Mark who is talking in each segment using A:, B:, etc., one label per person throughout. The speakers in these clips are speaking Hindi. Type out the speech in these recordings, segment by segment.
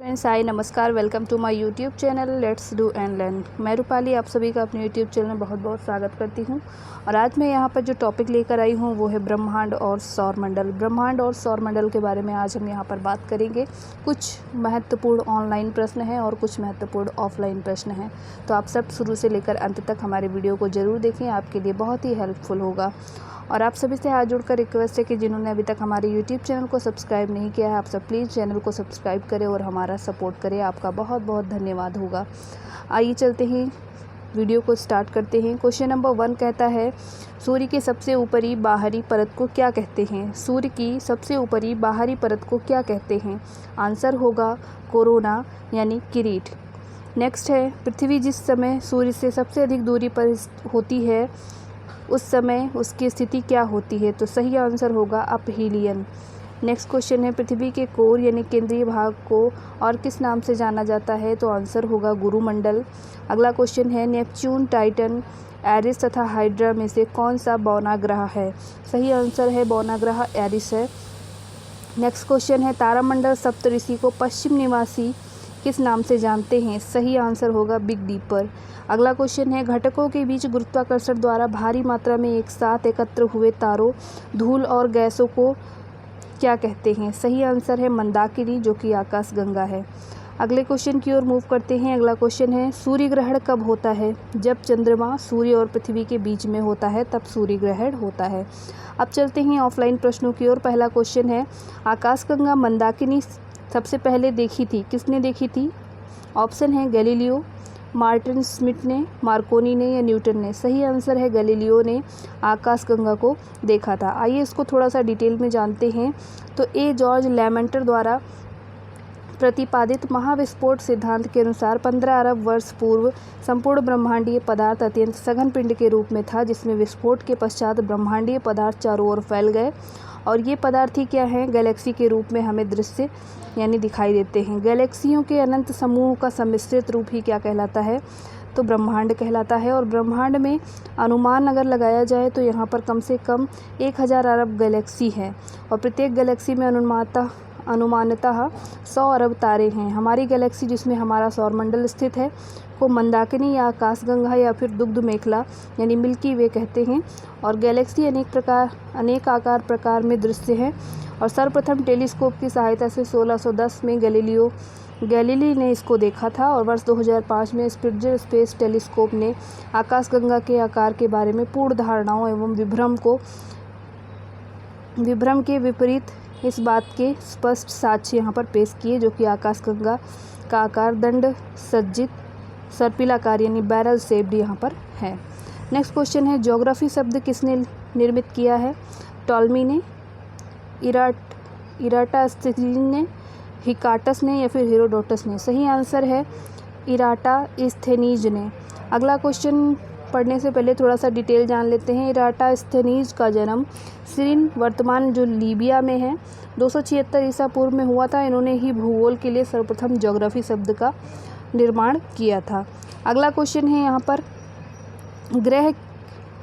A: फ्रेंड्स, हाय, नमस्कार। Welcome to my YouTube channel let's do and learn. मैं रूपाली आप सभी का अपने यूट्यूब चैनल में बहुत बहुत स्वागत करती हूं। और आज मैं यहां पर जो टॉपिक लेकर आई हूं वो है ब्रह्मांड और सौरमंडल। ब्रह्मांड और सौरमंडल के बारे में आज हम यहां पर बात करेंगे। कुछ महत्वपूर्ण ऑनलाइन प्रश्न हैं और कुछ महत्वपूर्ण ऑफलाइन प्रश्न हैं, तो आप सब शुरू से लेकर अंत तक हमारे वीडियो को ज़रूर देखें, आपके लिए बहुत ही हेल्पफुल होगा। और आप सभी से हाथ जोड़कर रिक्वेस्ट है कि जिन्होंने अभी तक हमारे यूट्यूब चैनल को सब्सक्राइब नहीं किया है, आप सब प्लीज़ चैनल को सब्सक्राइब करें और हमारा सपोर्ट करें। आपका बहुत बहुत धन्यवाद होगा। आइए चलते हैं, वीडियो को स्टार्ट करते हैं। क्वेश्चन नंबर 1 कहता है, सूर्य के सबसे ऊपरी बाहरी परत को क्या कहते हैं? सूर्य की सबसे ऊपरी बाहरी परत को क्या कहते हैं? आंसर होगा कोरोना यानी किरीट। नेक्स्ट है, पृथ्वी जिस समय सूर्य से सबसे अधिक दूरी पर होती है उस समय उसकी स्थिति क्या होती है? तो सही आंसर होगा अपहीलियन। नेक्स्ट क्वेश्चन है, पृथ्वी के कोर यानी केंद्रीय भाग को और किस नाम से जाना जाता है? तो आंसर होगा गुरुमंडल। अगला क्वेश्चन है, नेपच्यून, टाइटन, एरिस तथा हाइड्रा में से कौन सा बौना ग्रह है? सही आंसर है बौना ग्रह एरिस है। नेक्स्ट क्वेश्चन है, तारामंडल सप्तऋषि को पश्चिम निवासी किस नाम से जानते हैं? सही आंसर होगा बिग डीपर। अगला क्वेश्चन है, घटकों के बीच गुरुत्वाकर्षण द्वारा भारी मात्रा में एक साथ एकत्र हुए तारों, धूल और गैसों को क्या कहते हैं? सही आंसर है मंदाकिनी, जो कि आकाशगंगा है। अगले क्वेश्चन की ओर मूव करते हैं। अगला क्वेश्चन है, सूर्य ग्रहण कब होता है? जब चंद्रमा सूर्य और पृथ्वी के बीच में होता है तब सूर्य ग्रहण होता है। अब चलते हैं ऑफलाइन प्रश्नों की ओर। पहला क्वेश्चन है, आकाशगंगा मंदाकिनी सबसे पहले देखी थी, किसने देखी थी? ऑप्शन है गैलीलियो, मार्टिन स्मिथ ने, मार्कोनी ने या न्यूटन ने। सही आंसर है गैलीलियो ने आकाशगंगा को देखा था। आइए इसको थोड़ा सा डिटेल में जानते हैं। तो जॉर्ज लैमेंटर द्वारा प्रतिपादित महाविस्फोट सिद्धांत के अनुसार 15 अरब वर्ष पूर्व संपूर्ण ब्रह्मांडीय पदार्थ अत्यंत सघन पिंड के रूप में था, जिसमें विस्फोट के पश्चात ब्रह्मांडीय पदार्थ चारों ओर फैल गए। और ये पदार्थ ही क्या हैं? गैलेक्सी के रूप में हमें दृश्य यानी दिखाई देते हैं। गैलेक्सियों के अनंत समूह का सम्मिश्रित रूप ही क्या कहलाता है? तो ब्रह्मांड कहलाता है। और ब्रह्मांड में अनुमान अगर लगाया जाए तो यहाँ पर कम से कम 1000 अरब गैलेक्सी हैं और प्रत्येक गैलेक्सी में अनुमानतः 100 अरब तारे हैं। हमारी गैलेक्सी, जिसमें हमारा सौरमंडल स्थित है, को मंदाकिनी या आकाशगंगा या फिर दुग्ध मेखला यानी मिल्की वे कहते हैं। और गैलेक्सी अनेक आकार प्रकार में दृश्य है। और सर्वप्रथम टेलीस्कोप की सहायता से 1610 में गैलीली ने इसको देखा था। और वर्ष 2005 में स्पिट्ज़र स्पेस टेलीस्कोप ने आकाशगंगा के आकार के बारे में पूर्ण धारणाओं एवं विभ्रम के विपरीत इस बात के स्पष्ट साक्ष्य यहाँ पर पेश किए, जो कि आकाशगंगा का आकार दंड सज्जित सर्पिलाकार यानी बैरल शेप्ड यहाँ पर है। नेक्स्ट क्वेश्चन है, ज्योग्राफी शब्द किसने निर्मित किया है? टॉलमी ने, इराटास्थेनीज ने, हिकाटस ने या फिर हेरोडोटस ने। सही आंसर है इराटास्थेनीज ने। अगला क्वेश्चन पढ़ने से पहले थोड़ा सा डिटेल जान लेते हैं। इराटास्थेनीज का जन्म सिरिन, वर्तमान जो लीबिया में है, 276 ईसा पूर्व में हुआ था। इन्होंने ही भूगोल के लिए सर्वप्रथम ज्योग्राफी शब्द का निर्माण किया था। अगला क्वेश्चन है यहाँ पर, ग्रह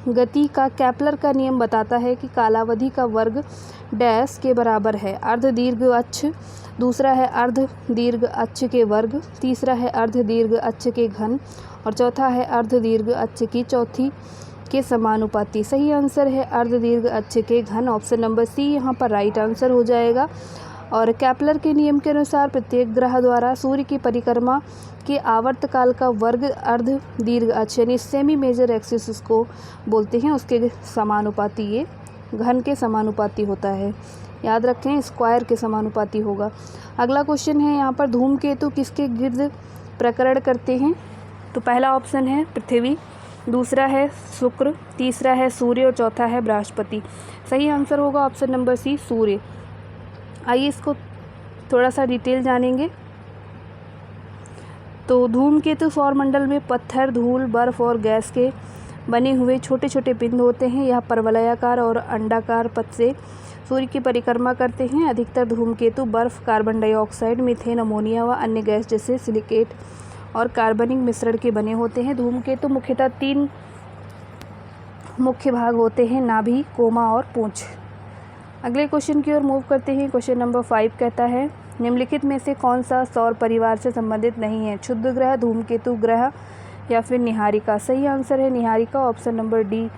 A: गति का केपलर का नियम बताता है कि कालावधि का वर्ग डैश के बराबर है। अर्ध दीर्घ अक्ष, दूसरा है अर्ध दीर्घ अक्ष के वर्ग, तीसरा है अर्ध दीर्घ अक्ष के घन और चौथा है अर्ध दीर्घ अक्ष की चौथी के समानुपाती। सही आंसर है अर्ध दीर्घ अक्ष के घन। ऑप्शन नंबर सी यहाँ पर राइट आंसर हो जाएगा। और केपलर के नियम के अनुसार प्रत्येक ग्रह द्वारा सूर्य की परिक्रमा के आवर्तकाल का वर्ग अर्ध दीर्घ अक्ष यानी सेमी मेजर एक्सिस उसको बोलते हैं, उसके समानुपाती, ये घन के समानुपाती होता है। याद रखें, स्क्वायर के समानुपाती होगा। अगला क्वेश्चन है यहाँ पर, धूमकेतु किसके गिर्द प्रकरण करते हैं? तो पहला ऑप्शन है पृथ्वी, दूसरा है शुक्र, तीसरा है सूर्य और चौथा है बृहस्पति। सही आंसर होगा ऑप्शन नंबर सी, सूर्य। आइए इसको थोड़ा सा डिटेल जानेंगे। तो धूमकेतु सौरमंडल में पत्थर, धूल, बर्फ और गैस के बने हुए छोटे छोटे पिंड होते हैं। यह परवलयाकार और अंडाकार पथ से सूर्य की परिक्रमा करते हैं। अधिकतर धूमकेतु बर्फ, कार्बन डाइऑक्साइड, मीथेन, अमोनिया व अन्य गैस जैसे सिलिकेट और कार्बनिक मिश्रण के बने होते हैं। धूमकेतु मुख्यतः 3 मुख्य भाग होते हैं, नाभि, कोमा और पूंछ। अगले क्वेश्चन की ओर मूव करते हैं। क्वेश्चन नंबर 5 कहता है, निम्नलिखित में से कौन सा सौर परिवार से संबंधित नहीं है? क्षुद्र ग्रह, धूमकेतु ग्रह या फिर निहारिका। सही आंसर है निहारिका, ऑप्शन नंबर डी।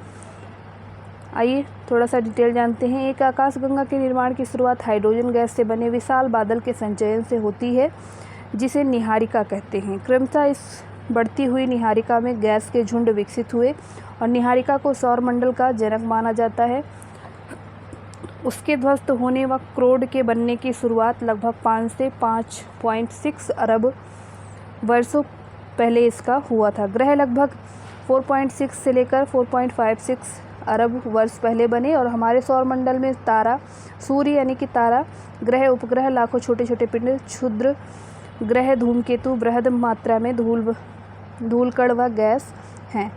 A: आइए थोड़ा सा डिटेल जानते हैं। एक आकाशगंगा के निर्माण की शुरुआत हाइड्रोजन गैस से बने विशाल बादल के संचयन से होती है, जिसे निहारिका कहते हैं। क्रमशः इस बढ़ती हुई निहारिका में गैस के झुंड विकसित हुए और निहारिका को सौरमंडल का जनक माना जाता है। उसके ध्वस्त होने व क्रोड के बनने की शुरुआत लगभग 5 से 5.6 अरब वर्षों पहले इसका हुआ था। ग्रह लगभग 4.6 से लेकर 4.56 अरब वर्ष पहले बने और हमारे सौरमंडल में तारा, सूर्य यानी कि तारा, ग्रह, उपग्रह, लाखों छोटे छोटे पिंड, क्षुद्र ग्रह, धूमकेतु, बृहद मात्रा में धूलकण व गैस हैं।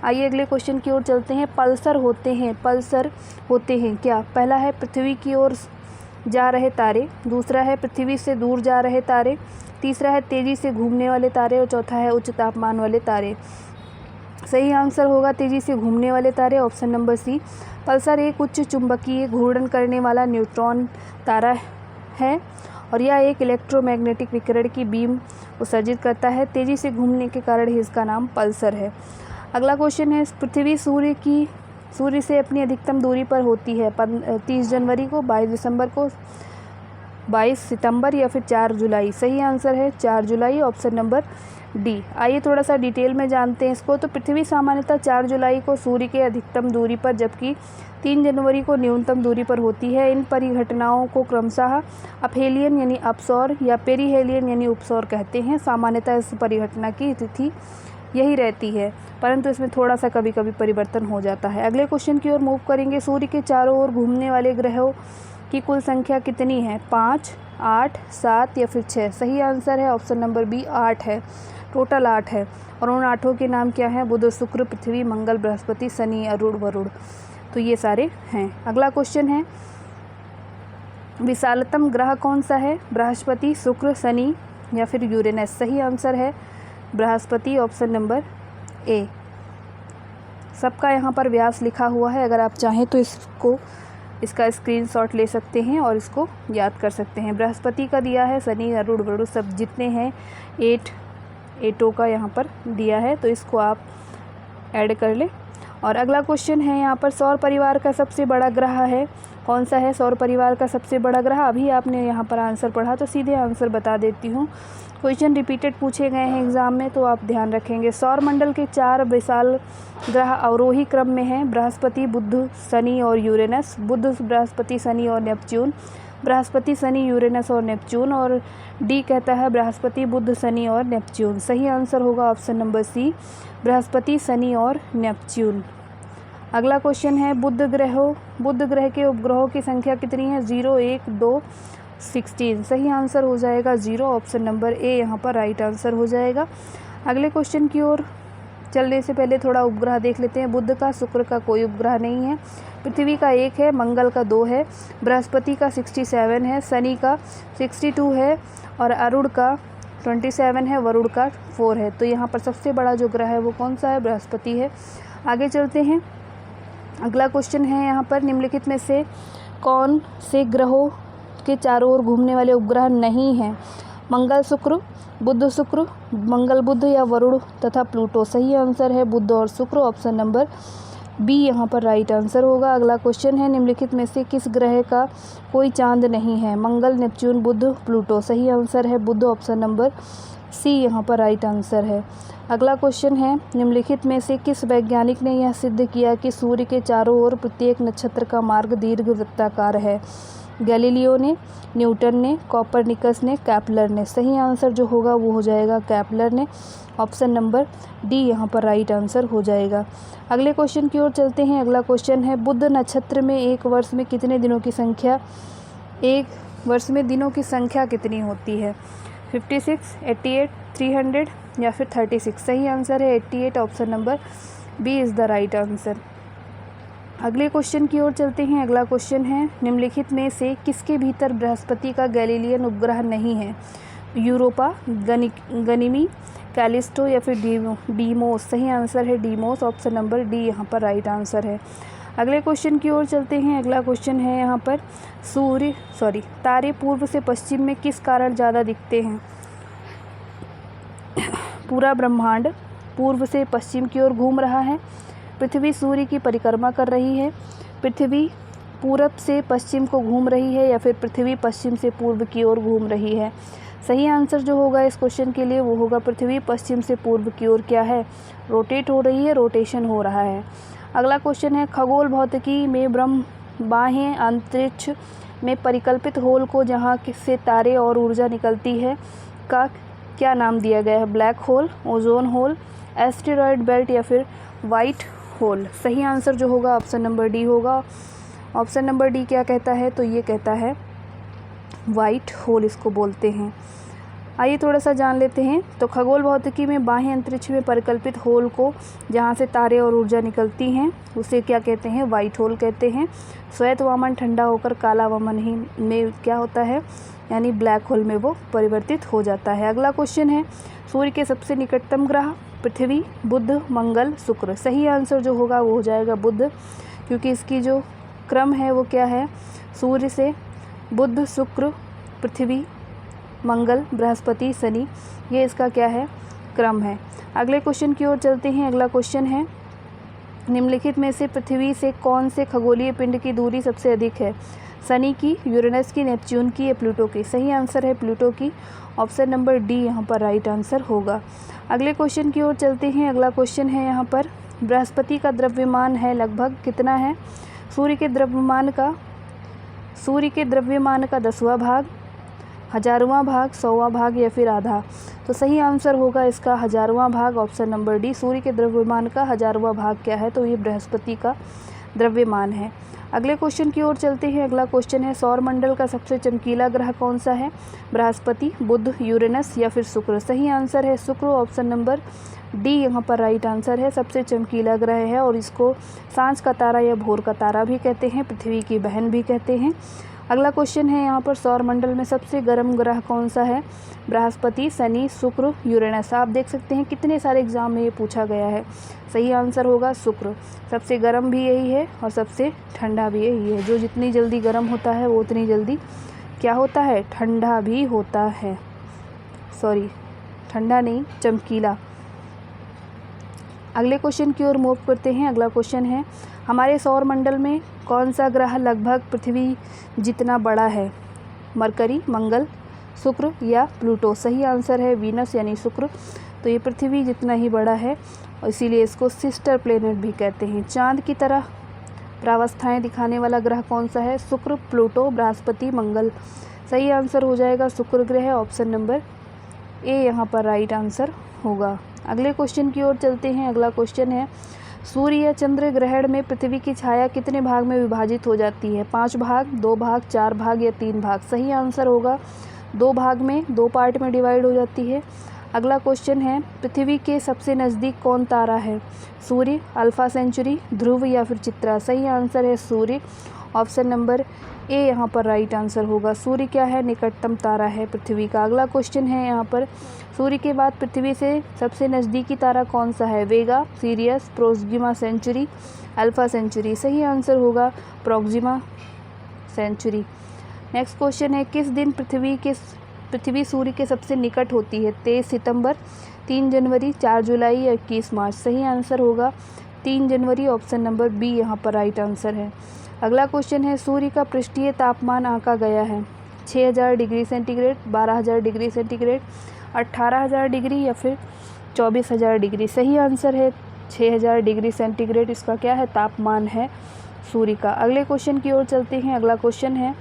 A: आइए अगले क्वेश्चन की ओर चलते हैं। पल्सर होते हैं क्या? पहला है पृथ्वी की ओर जा रहे तारे, दूसरा है पृथ्वी से दूर जा रहे तारे, तीसरा है तेज़ी से घूमने वाले तारे और चौथा है उच्च तापमान वाले तारे। सही आंसर होगा तेज़ी से घूमने वाले तारे, ऑप्शन नंबर सी। पल्सर एक उच्च चुंबकीय घूर्णन करने वाला न्यूट्रॉन तारा है और यह एक इलेक्ट्रोमैग्नेटिक विकिरण की बीम उत्सर्जित करता है। तेज़ी से घूमने के कारण ही इसका नाम पल्सर है। अगला क्वेश्चन है, पृथ्वी सूर्य से अपनी अधिकतम दूरी पर होती है 30 जनवरी को, 22 दिसंबर को, 22 सितंबर या फिर 4 जुलाई। सही आंसर है 4 जुलाई, ऑप्शन नंबर डी। आइए थोड़ा सा डिटेल में जानते हैं इसको। तो पृथ्वी सामान्यतः 4 जुलाई को सूर्य के अधिकतम दूरी पर जबकि 3 जनवरी को न्यूनतम दूरी पर होती है। इन परिघटनाओं को क्रमशः अपहेलियन यानी अपसौर या पेरिहेलियन यानी उपसौर कहते हैं। सामान्यतः इस परिघटना की तिथि यही रहती है, परंतु इसमें थोड़ा सा कभी कभी परिवर्तन हो जाता है। अगले क्वेश्चन की ओर मूव करेंगे। सूर्य के चारों ओर घूमने वाले ग्रहों की कुल संख्या कितनी है? 5, 8, 7 या फिर 6। सही आंसर है ऑप्शन नंबर बी, 8 है। टोटल 8 है और उन 8 के नाम क्या हैं? बुध, शुक्र, पृथ्वी, मंगल, बृहस्पति, शनि, अरुण, वरुण। तो ये सारे हैं। अगला क्वेश्चन है, विशालतम ग्रह कौन सा है? बृहस्पति, शुक्र, शनि या फिर यूरेनस। सही आंसर है बृहस्पति, ऑप्शन नंबर ए। सबका यहाँ पर व्यास लिखा हुआ है, अगर आप चाहें तो इसका स्क्रीनशॉट ले सकते हैं और इसको याद कर सकते हैं। बृहस्पति का दिया है, शनि, अरुण, वरुण सब जितने हैं 8 का यहाँ पर दिया है, तो इसको आप ऐड कर लें। और अगला क्वेश्चन है यहाँ पर, सौर परिवार का सबसे बड़ा ग्रह है कौन सा है? सौर परिवार का सबसे बड़ा ग्रह, अभी आपने यहाँ पर आंसर पढ़ा तो सीधे आंसर बता देती हूँ। क्वेश्चन रिपीटेड पूछे गए हैं एग्जाम में, तो आप ध्यान रखेंगे। सौरमंडल के 4 विशाल ग्रह अवरोही क्रम में हैं, बृहस्पति, बुध, शनि और यूरेनस। बुध, बृहस्पति, शनि और नेपच्यून, बृहस्पति, शनि, यूरेनस और नेपच्यून। और डी कहता है बृहस्पति, बुध, शनि और नेपच्यून। सही आंसर होगा ऑप्शन नंबर सी, बृहस्पति, शनि और नेपच्यून। अगला क्वेश्चन है, बुध ग्रह के उपग्रहों की संख्या कितनी है? 0, 1, 2, 16। सही आंसर हो जाएगा 0, ऑप्शन नंबर ए यहाँ पर राइट आंसर हो जाएगा। अगले क्वेश्चन की ओर चलने से पहले थोड़ा उपग्रह देख लेते हैं। बुध का, शुक्र का कोई उपग्रह नहीं है, पृथ्वी का 1 है, मंगल का 2 है, बृहस्पति का 67 है, शनि का 62 है और अरुण का 27 है, वरुण का 4 है। तो यहाँ पर सबसे बड़ा जो ग्रह है वो कौन सा है? बृहस्पति है। आगे चलते हैं। अगला क्वेश्चन है यहाँ पर, निम्नलिखित में से कौन से ग्रहों के चारों ओर घूमने वाले उपग्रह नहीं हैं? मंगल, शुक्र, बुध, शुक्र, मंगल, बुध या वरुण तथा प्लूटो। सही आंसर है बुध और शुक्र, ऑप्शन नंबर बी यहाँ पर राइट आंसर होगा। अगला क्वेश्चन है, निम्नलिखित में से किस ग्रह का कोई चांद नहीं है? मंगल, नेपच्यून, बुध, प्लूटो। सही आंसर है बुध, ऑप्शन नंबर सी यहाँ पर राइट आंसर है। अगला क्वेश्चन है, निम्नलिखित में से किस वैज्ञानिक ने यह सिद्ध किया कि सूर्य के चारों ओर प्रत्येक नक्षत्र का मार्ग दीर्घवृत्ताकार है? गैलीलियो ने, न्यूटन ने, कोपरनिकस ने, केपलर ने। सही आंसर जो होगा वो हो जाएगा केपलर ने, ऑप्शन नंबर डी यहाँ पर राइट आंसर हो जाएगा। अगले क्वेश्चन की ओर चलते हैं। अगला क्वेश्चन है, बुध नक्षत्र में एक वर्ष में कितने दिनों की संख्या कितनी होती है? 56, 88, 300 या फिर 36। सही आंसर है 88, option number B is the right answer. अगले क्वेश्चन की ओर चलते हैं। अगला क्वेश्चन है, निम्नलिखित में से किसके भीतर बृहस्पति का गैलीलियन उपग्रह नहीं है? यूरोपा, गनिमी, कैलिस्टो या फिर डीमोस। सही आंसर है डीमोस, ऑप्शन नंबर डी यहाँ पर राइट आंसर है। अगले क्वेश्चन की ओर चलते हैं। अगला क्वेश्चन है यहाँ पर तारे पूर्व से पश्चिम में किस कारण ज़्यादा दिखते हैं? पूरा ब्रह्मांड पूर्व से पश्चिम की ओर घूम रहा है, पृथ्वी सूर्य की परिक्रमा कर रही है, पृथ्वी पूरब से पश्चिम को घूम रही है, या फिर पृथ्वी पश्चिम से पूर्व की ओर घूम रही है। सही आंसर जो होगा इस क्वेश्चन के लिए वो होगा पृथ्वी पश्चिम से पूर्व की ओर क्या है, रोटेट हो रही है, रोटेशन हो रहा है। अगला क्वेश्चन है खगोल भौतिकी में ब्रह्म बाह्य अंतरिक्ष में परिकल्पित होल को जहाँ से तारे और ऊर्जा निकलती है का क्या नाम दिया गया है? Black hole, ozone hole, asteroid belt या फिर वाइट होल। सही आंसर जो होगा ऑप्शन नंबर डी होगा। ऑप्शन नंबर डी क्या कहता है? तो ये कहता है वाइट होल इसको बोलते हैं। आइए थोड़ा सा जान लेते हैं। तो खगोल भौतिकी में बाह्य अंतरिक्ष में परिकल्पित होल को जहाँ से तारे और ऊर्जा निकलती हैं उसे क्या कहते हैं? वाइट होल कहते हैं। श्वेत वामन ठंडा होकर काला वामन ही में क्या होता है, यानी ब्लैक होल में वो परिवर्तित हो जाता है। अगला क्वेश्चन है सूर्य के सबसे निकटतम ग्रह पृथ्वी, बुध, मंगल, शुक्र। सही आंसर जो होगा वो हो जाएगा बुध, क्योंकि इसकी जो क्रम है वो क्या है? सूर्य से बुध, शुक्र, पृथ्वी, मंगल, बृहस्पति, शनि, ये इसका क्या है? क्रम है। अगले क्वेश्चन की ओर चलते हैं। अगला क्वेश्चन है निम्नलिखित में से पृथ्वी से कौन से खगोलीय पिंड की दूरी सबसे अधिक है? शनि की, यूरेनस की, नेपच्यून की या प्लूटो की? सही आंसर है प्लूटो की। ऑप्शन नंबर डी यहाँ पर राइट आंसर होगा। अगले क्वेश्चन की ओर चलते हैं। अगला क्वेश्चन है यहाँ पर बृहस्पति का द्रव्यमान है लगभग कितना है? सूर्य के द्रव्यमान का 10वां भाग, 1000वां भाग, 100वां भाग या फिर आधा? तो सही आंसर होगा इसका 1000वां भाग, ऑप्शन नंबर डी। सूर्य के द्रव्यमान का 1000वां भाग क्या है? तो ये बृहस्पति का द्रव्यमान है। अगले क्वेश्चन की ओर चलते हैं। अगला क्वेश्चन है सौरमंडल का सबसे चमकीला ग्रह कौन सा है? बृहस्पति, बुध, यूरेनस या फिर शुक्र? सही आंसर है शुक्र, ऑप्शन नंबर डी यहाँ पर राइट आंसर है। सबसे चमकीला ग्रह है और इसको सांझ का तारा या भोर का तारा भी कहते हैं, पृथ्वी की बहन भी कहते हैं। अगला क्वेश्चन है यहाँ पर सौरमंडल में सबसे गर्म ग्रह कौन सा है? बृहस्पति, शनि, शुक्र, यूरेनस। आप देख सकते हैं कितने सारे एग्जाम में ये पूछा गया है। सही आंसर होगा शुक्र। सबसे गर्म भी यही है और सबसे ठंडा भी यही है। जो जितनी जल्दी गर्म होता है वो उतनी जल्दी क्या होता है? ठंडा भी होता है। सॉरी, ठंडा नहीं, चमकीला। अगले क्वेश्चन की ओर मूव करते हैं। अगला क्वेश्चन है हमारे सौरमंडल में कौन सा ग्रह लगभग पृथ्वी जितना बड़ा है? मरकरी, मंगल, शुक्र या प्लूटो? सही आंसर है वीनस यानी शुक्र। तो ये पृथ्वी जितना ही बड़ा है और इसीलिए इसको सिस्टर प्लेनेट भी कहते हैं। चांद की तरह प्रावस्थाएं दिखाने वाला ग्रह कौन सा है? शुक्र, प्लूटो, बृहस्पति, मंगल। सही आंसर हो जाएगा शुक्र ग्रह, ऑप्शन नंबर ए यहाँ पर राइट आंसर होगा। अगले क्वेश्चन की ओर चलते हैं। अगला क्वेश्चन है सूर्य या चंद्र ग्रहण में पृथ्वी की छाया कितने भाग में विभाजित हो जाती है? 5 भाग, 2 भाग, 4 भाग या 3 भाग? सही आंसर होगा 2 भाग में, 2 पार्ट में डिवाइड हो जाती है। अगला क्वेश्चन है पृथ्वी के सबसे नज़दीक कौन तारा है? सूर्य, अल्फा सेंचुरी, ध्रुव या फिर चित्रा? सही आंसर है सूर्य, ऑप्शन नंबर ए यहाँ पर राइट आंसर होगा। सूर्य क्या है? निकटतम तारा है पृथ्वी का। अगला क्वेश्चन है यहाँ पर सूर्य के बाद पृथ्वी से सबसे नज़दीकी तारा कौन सा है? Vega, Sirius, Proxima Centauri, Alpha Centauri? सही आंसर होगा प्रोक्सिमा सेंचुरी। नेक्स्ट क्वेश्चन है किस दिन पृथ्वी सूर्य के सबसे निकट होती है? 23 सितंबर, 3 जनवरी, 4 जुलाई या 21 मार्च? सही आंसर होगा 3 जनवरी, ऑप्शन नंबर बी यहाँ पर राइट आंसर है। अगला क्वेश्चन है सूर्य का पृष्ठीय तापमान आंका गया है? 6000 degree centigrade, 12000 degree centigrade, 18000 degree या फिर 24000 डिग्री? सही आंसर है 6000 डिग्री सेंटीग्रेड इसका क्या है? तापमान है सूर्य का। अगले क्वेश्चन की ओर चलते हैं। अगला क्वेश्चन है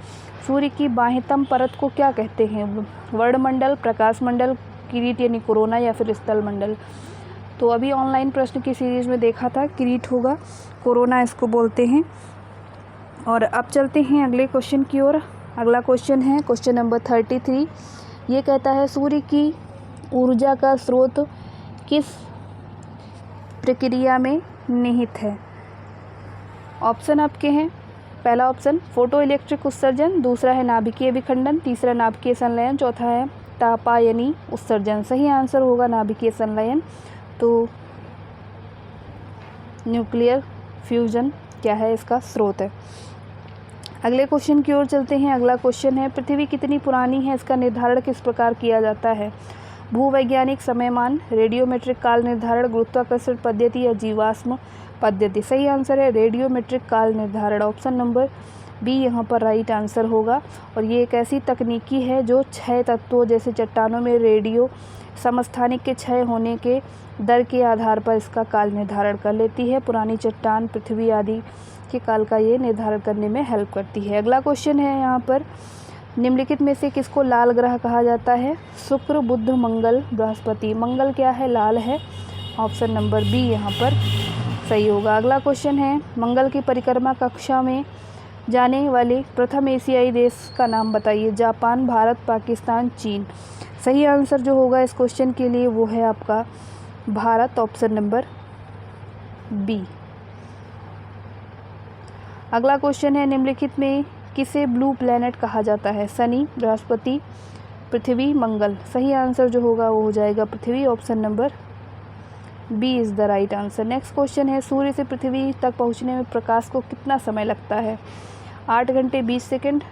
A: सूर्य की बाह्यतम परत को क्या कहते हैं? वर्णमंडल, प्रकाश मंडल, किरीट यानी कोरोना या फिर स्थल मंडल? तो अभी ऑनलाइन प्रश्न की सीरीज़ में देखा था किरीट होगा, कोरोना इसको बोलते हैं। और अब चलते हैं अगले क्वेश्चन की ओर। अगला क्वेश्चन है क्वेश्चन नंबर 33। ये कहता है सूर्य की ऊर्जा का स्रोत किस प्रक्रिया में निहित है? ऑप्शन आपके हैं। पहला ऑप्शन फोटो इलेक्ट्रिक उत्सर्जन, दूसरा है नाभिकीय विखंडन, तीसरा नाभिकीय संलयन, चौथा है तापायनी उत्सर्जन? सही आंसर होगा नाभिकीय संलयन। तो न्यूक्लियर फ्यूजन क्या है, इसका स्रोत है। अगले क्वेश्चन की ओर चलते हैं। अगला क्वेश्चन है, पृथ्वी कितनी पुरानी है, इसका निर्धारण किस प्रकार किया जाता है? भूवैज्ञानिक समयमान, रेडियोमेट्रिक काल निर्धारण, गुरुत्वाकर्षण पद्धति या जीवाश्म पद्धति? सही आंसर है रेडियोमेट्रिक काल निर्धारण, ऑप्शन नंबर बी यहाँ पर राइट आंसर होगा। और ये एक ऐसी तकनीकी है जो क्षय तत्वों जैसे चट्टानों में रेडियो समस्थानिक के क्षय होने के दर के आधार पर इसका काल निर्धारण कर लेती है। पुरानी चट्टान, पृथ्वी आदि के काल का ये निर्धारण करने में हेल्प करती है। अगला क्वेश्चन है यहाँ पर, निम्नलिखित में से किसको लाल ग्रह कहा जाता है? शुक्र, बुध, मंगल, बृहस्पति? मंगल क्या है, लाल है, ऑप्शन नंबर बी यहाँ पर सही होगा। अगला क्वेश्चन है, मंगल की परिक्रमा कक्षा में जाने वाले प्रथम एशियाई देश का नाम बताइए? जापान, भारत, पाकिस्तान, चीन? सही आंसर जो होगा इस क्वेश्चन के लिए वो है आपका भारत, ऑप्शन नंबर बी। अगला क्वेश्चन है, निम्नलिखित में किसे ब्लू प्लैनेट कहा जाता है? शनि, बृहस्पति, पृथ्वी, मंगल? सही आंसर जो होगा वो हो जाएगा पृथ्वी, option number B is the right answer. Next question है, सूर्य से पृथ्वी तक पहुंचने में प्रकाश को कितना समय लगता है? 8 घंटे 20 सेकंड,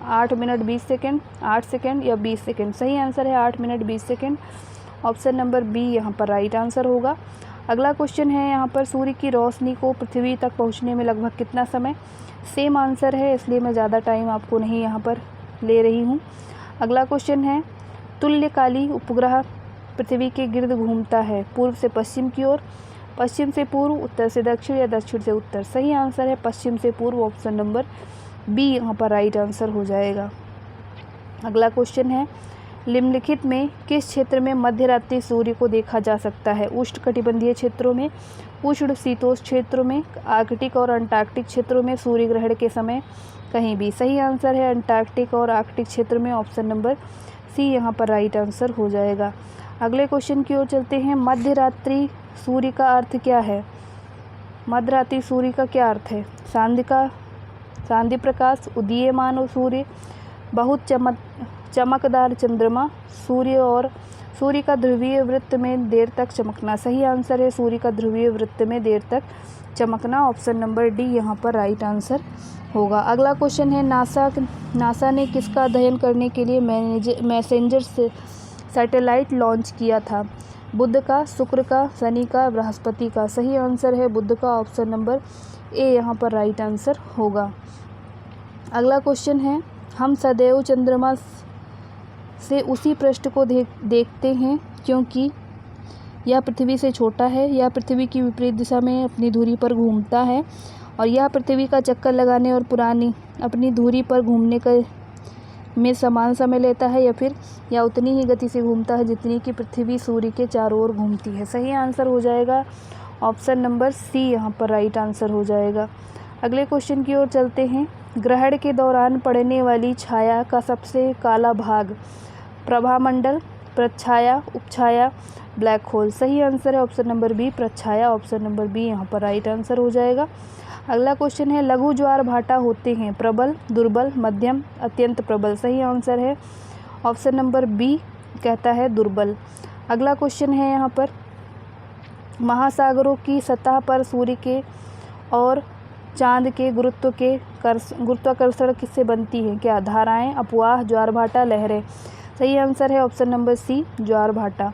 A: 8 मिनट 20 सेकंड, 8 सेकंड या 20 सेकंड? सही आंसर है 8 minute 20 second, option number B यहाँ पर राइट आंसर होगा। अगला क्वेश्चन है यहाँ पर, सूर्य की रोशनी को पृथ्वी तक पहुँचने में लगभग कितना समय? सेम आंसर है, इसलिए मैं ज़्यादा टाइम आपको नहीं यहाँ पर ले रही हूँ। अगला क्वेश्चन है, तुल्यकाली उपग्रह पृथ्वी के गिर्द घूमता है पूर्व से पश्चिम की ओर, पश्चिम से पूर्व, उत्तर से दक्षिण या दक्षिण से उत्तर? सही आंसर है पश्चिम से पूर्व, ऑप्शन नंबर बी यहाँ पर राइट आंसर हो जाएगा। अगला क्वेश्चन है, निम्नलिखित में किस क्षेत्र में मध्य रात्रि सूर्य को देखा जा सकता है? उष्णकटिबंधीय क्षेत्रों में, उष्ण शीतोष्ण क्षेत्रों में, आर्कटिक और अंटार्कटिक क्षेत्रों में, सूर्य ग्रहण के समय कहीं भी? सही आंसर है अंटार्कटिक और आर्कटिक क्षेत्र में, ऑप्शन नंबर सी यहाँ पर राइट आंसर हो जाएगा। अगले क्वेश्चन की ओर चलते हैं, मध्य रात्रि सूर्य का अर्थ क्या है? मध्य रात्रि सूर्य का क्या अर्थ है? सांध्य प्रकाश, उदीयमान सूर्य, बहुत चमकदार चंद्रमा, सूर्य और सूर्य का ध्रुवीय वृत्त में देर तक चमकना? सही आंसर है सूर्य का ध्रुवीय वृत्त में देर तक चमकना, ऑप्शन नंबर डी यहाँ पर राइट आंसर होगा। अगला क्वेश्चन है, नासा ने किसका अध्ययन करने के लिए मैसेंजर सैटेलाइट लॉन्च किया था? बुध का, शुक्र का, शनि का, बृहस्पति का? सही आंसर है बुध का, ऑप्शन नंबर ए यहाँ पर राइट आंसर होगा। अगला क्वेश्चन है, हम सदैव चंद्रमा से उसी पृष्ठ को देखते हैं क्योंकि यह पृथ्वी से छोटा है, यह पृथ्वी की विपरीत दिशा में अपनी धुरी पर घूमता है और यह पृथ्वी का चक्कर लगाने और अपनी धुरी पर घूमने में समान समय लेता है, या उतनी ही गति से घूमता है जितनी कि पृथ्वी सूर्य के चारों ओर घूमती है? सही आंसर हो जाएगा ऑप्शन नंबर सी यहाँ पर राइट आंसर हो जाएगा। अगले क्वेश्चन की ओर चलते हैं, ग्रहण के दौरान पड़ने वाली छाया का सबसे काला भाग? प्रभामंडल, प्रच्छाया, उपछाया, ब्लैक होल? सही आंसर है ऑप्शन नंबर बी, प्रच्छाया, ऑप्शन नंबर बी यहाँ पर राइट आंसर हो जाएगा। अगला क्वेश्चन है, लघु ज्वार भाटा होते हैं प्रबल, दुर्बल, मध्यम, अत्यंत प्रबल? सही आंसर है ऑप्शन नंबर बी कहता है दुर्बल। अगला क्वेश्चन है यहाँ पर, महासागरों की सतह पर सूर्य के और चांद के गुरुत्वाकर्षण किससे बनती है? क्या धाराएं, अपवाह, ज्वार भाटा, लहरें? सही आंसर है ऑप्शन नंबर सी, ज्वार भाटा।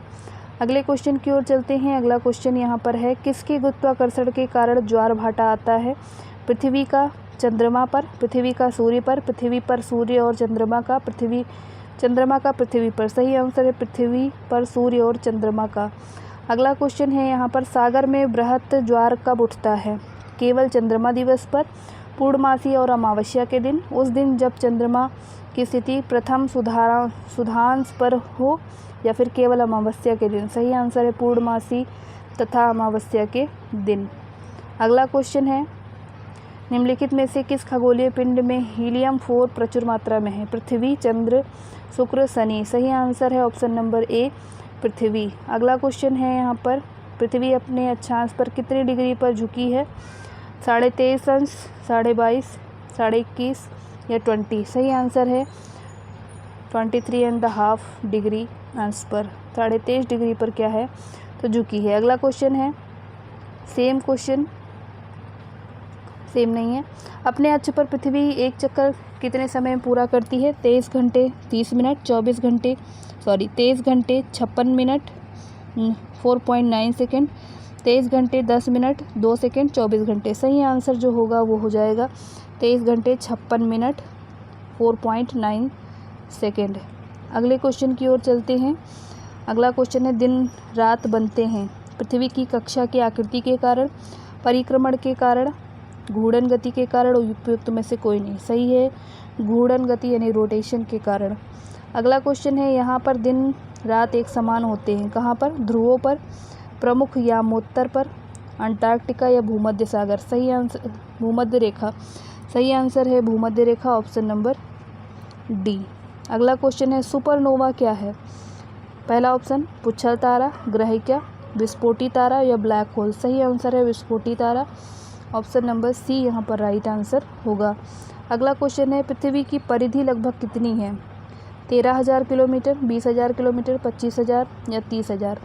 A: अगले क्वेश्चन की ओर चलते हैं। अगला क्वेश्चन यहाँ पर है, किसके गुरुत्वाकर्षण के कारण ज्वार भाटा आता है? पृथ्वी का चंद्रमा पर, पृथ्वी का सूर्य पर, पृथ्वी पर सूर्य और चंद्रमा का पृथ्वी पर? सही आंसर है पृथ्वी पर सूर्य और चंद्रमा का। अगला क्वेश्चन है यहाँ पर, सागर में बृहत ज्वार कब उठता है? केवल चंद्रमा दिवस पर, पूर्णमासी और अमावस्या के दिन, उस दिन जब चंद्रमा की स्थिति प्रथम सुधांश पर हो, या फिर केवल अमावस्या के दिन? सही आंसर है पूर्णमासी तथा अमावस्या के दिन। अगला क्वेश्चन है, निम्नलिखित में से किस खगोलीय पिंड में हीलियम 4 प्रचुर मात्रा में है? पृथ्वी, चंद्र, शुक्र, शनि? सही आंसर है ऑप्शन नंबर ए, पृथ्वी। अगला क्वेश्चन है यहाँ पर, पृथ्वी अपने अक्षांश पर कितनी डिग्री पर झुकी है? 23.5 अंश, 22.5, 21.5 या 20? सही आंसर है 23.5 डिग्री अंश पर, 23.5 डिग्री पर क्या है तो झुकी है। अगला क्वेश्चन है, सेम सेम नहीं है। अपने अक्ष पर पृथ्वी एक चक्कर कितने समय में पूरा करती है? 23 घंटे 30 मिनट, 23 घंटे 56 मिनट 4.9 सेकेंड, 23 घंटे 10 मिनट 2 सेकेंड, 24 घंटे। सही आंसर जो होगा वो हो जाएगा 23 घंटे 56 मिनट 4.9 सेकेंड। अगले क्वेश्चन की ओर चलते हैं। अगला क्वेश्चन है, दिन रात बनते हैं पृथ्वी की कक्षा की आकृति के कारण, परिक्रमण के कारण, घूर्णन गति के कारण, उपयुक्त में से कोई नहीं। सही है घूर्णन गति यानी रोटेशन के कारण। अगला क्वेश्चन है, यहाँ पर दिन रात एक समान होते हैं। कहाँ पर? ध्रुवों पर, प्रमुख यामोत्तर पर, अंटार्कटिका या भूमध्य सागर। सही आंसर भूमध्य रेखा। सही आंसर है भूमध्य रेखा, ऑप्शन नंबर डी। अगला क्वेश्चन है, सुपरनोवा क्या है? पहला ऑप्शन पुच्छर तारा, ग्रहिका, विस्फोटी तारा या ब्लैक होल। सही आंसर है विस्फोटी तारा, ऑप्शन नंबर सी यहाँ पर राइट आंसर होगा। अगला क्वेश्चन है, पृथ्वी की परिधि लगभग कितनी है? 13,000 किलोमीटर, 20,000 किलोमीटर, 25,000 या 30,000।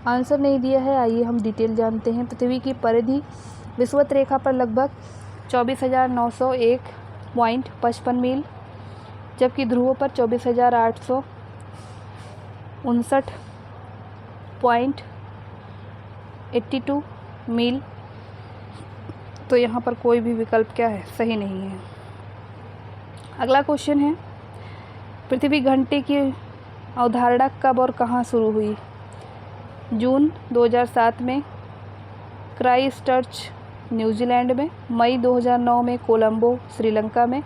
A: आंसर नहीं दिया है, आइए हम डिटेल जानते हैं। पृथ्वी की परिधि विषुवत रेखा पर लगभग 24,901.55 मील, जबकि ध्रुवों पर 24,859.82 मील। तो यहाँ पर कोई भी विकल्प क्या है? सही नहीं है। अगला क्वेश्चन है, पृथ्वी घंटे की अवधारणा कब और कहाँ शुरू हुई? जून 2007 में क्राइस्टचर्च न्यूजीलैंड में, मई 2009 में कोलंबो श्रीलंका में,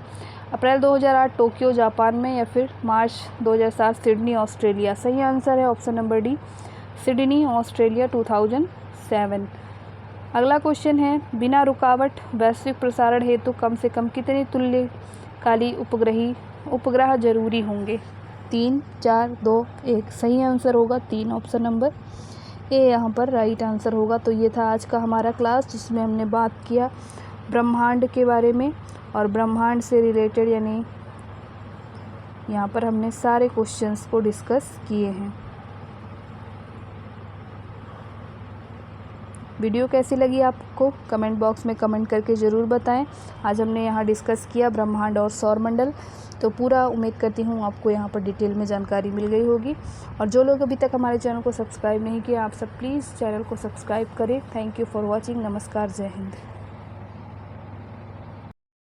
A: अप्रैल 2008 टोक्यो जापान में, या फिर मार्च 2007 सिडनी ऑस्ट्रेलिया। सही आंसर है option number D, Sydney Australia 2007। अगला क्वेश्चन है, बिना रुकावट वैश्विक प्रसारण हेतु कम से कम कितने तुल्यकालिक उपग्रह जरूरी होंगे? 3, 4, 2, 1। सही आंसर होगा 3, ऑप्शन नंबर ए यहाँ पर राइट आंसर होगा। तो ये था आज का हमारा क्लास, जिसमें हमने बात किया ब्रह्मांड के बारे में, और ब्रह्मांड से रिलेटेड यानी यहाँ पर हमने सारे क्वेश्चंस को डिस्कस किए हैं। वीडियो कैसी लगी आपको कमेंट बॉक्स में कमेंट करके ज़रूर बताएं। आज हमने यहाँ डिस्कस किया ब्रह्मांड और सौरमंडल, तो पूरा उम्मीद करती हूँ आपको यहाँ पर डिटेल में जानकारी मिल गई होगी। और जो लोग अभी तक हमारे चैनल को सब्सक्राइब नहीं किया, आप सब प्लीज़ चैनल को सब्सक्राइब करें। Thank you for watching. नमस्कार, जय हिंद।